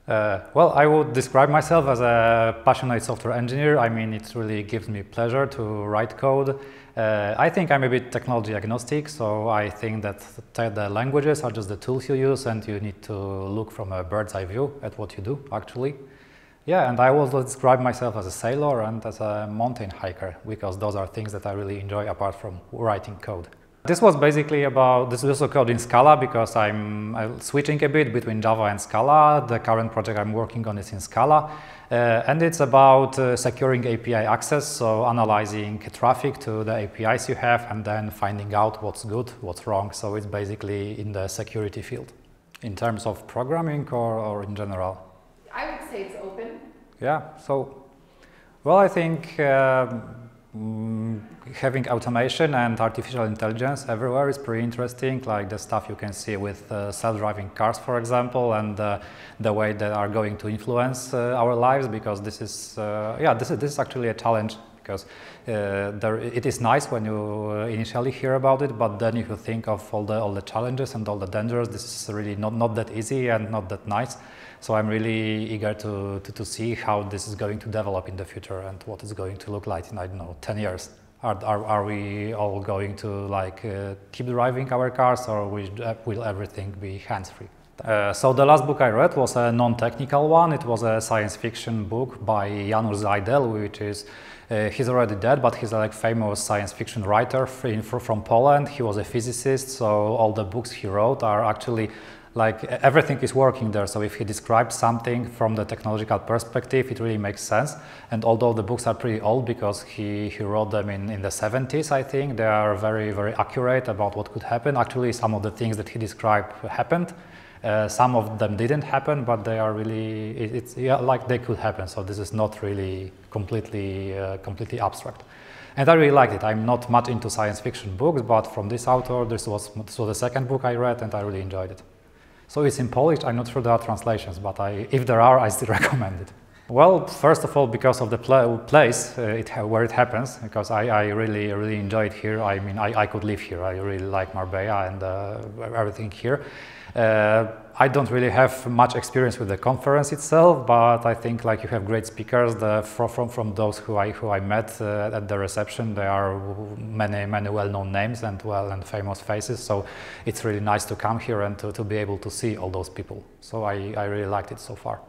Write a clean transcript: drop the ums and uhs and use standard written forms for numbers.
Well, I would describe myself as a passionate software engineer. I mean, it really gives me pleasure to write code. I think I'm a bit technology agnostic, so I think that the languages are just the tools you use, and you need to look from a bird's eye view at what you do, actually. Yeah, and I also describe myself as a sailor and as a mountain hiker, because those are things that I really enjoy apart from writing code. This was basically about, this is also code in Scala, because I'm switching a bit between Java and Scala. The current project I'm working on is in Scala. And it's about securing API access, so analyzing traffic to the APIs you have and then finding out what's good, what's wrong. So it's basically in the security field. In terms of programming or in general? I would say it's open. Yeah, so, well, I think having automation and artificial intelligence everywhere is pretty interesting, like the stuff you can see with self-driving cars, for example, and the way they are going to influence our lives, because this is, this is actually a challenge, because it is nice when you initially hear about it, but then if you think of all the challenges and all the dangers, this is really not that easy and not that nice. So I'm really eager to see how this is going to develop in the future and what it's going to look like in, I don't know, 10 years. Are we all going to like keep driving our cars, or will everything be hands-free? So the last book I read was a non-technical one. It was a science fiction book by Janusz Zajdel, which is, he's already dead, but he's a like famous science fiction writer from Poland. He was a physicist, so all the books he wrote are actually like everything is working there. So if he describes something from the technological perspective, it really makes sense. And although the books are pretty old, because he wrote them in the 70s, I think, they are very, very accurate about what could happen. Actually, some of the things that he described happened. Some of them didn't happen, but they are really, it's like they could happen. So this is not really completely abstract. And I really liked it. I'm not much into science fiction books, but from this author, this was the second book I read, and I really enjoyed it. So it's in Polish. I'm not sure there are translations, but if there are, I still recommend it. Well, first of all, because of the place where it happens, because I really enjoy it here. I mean, I could live here. I really like Marbella and everything here. I don't really have much experience with the conference itself, but I think like you have great speakers. From those who I met at the reception, there are many well-known names and famous faces. So it's really nice to come here and to be able to see all those people. So I really liked it so far.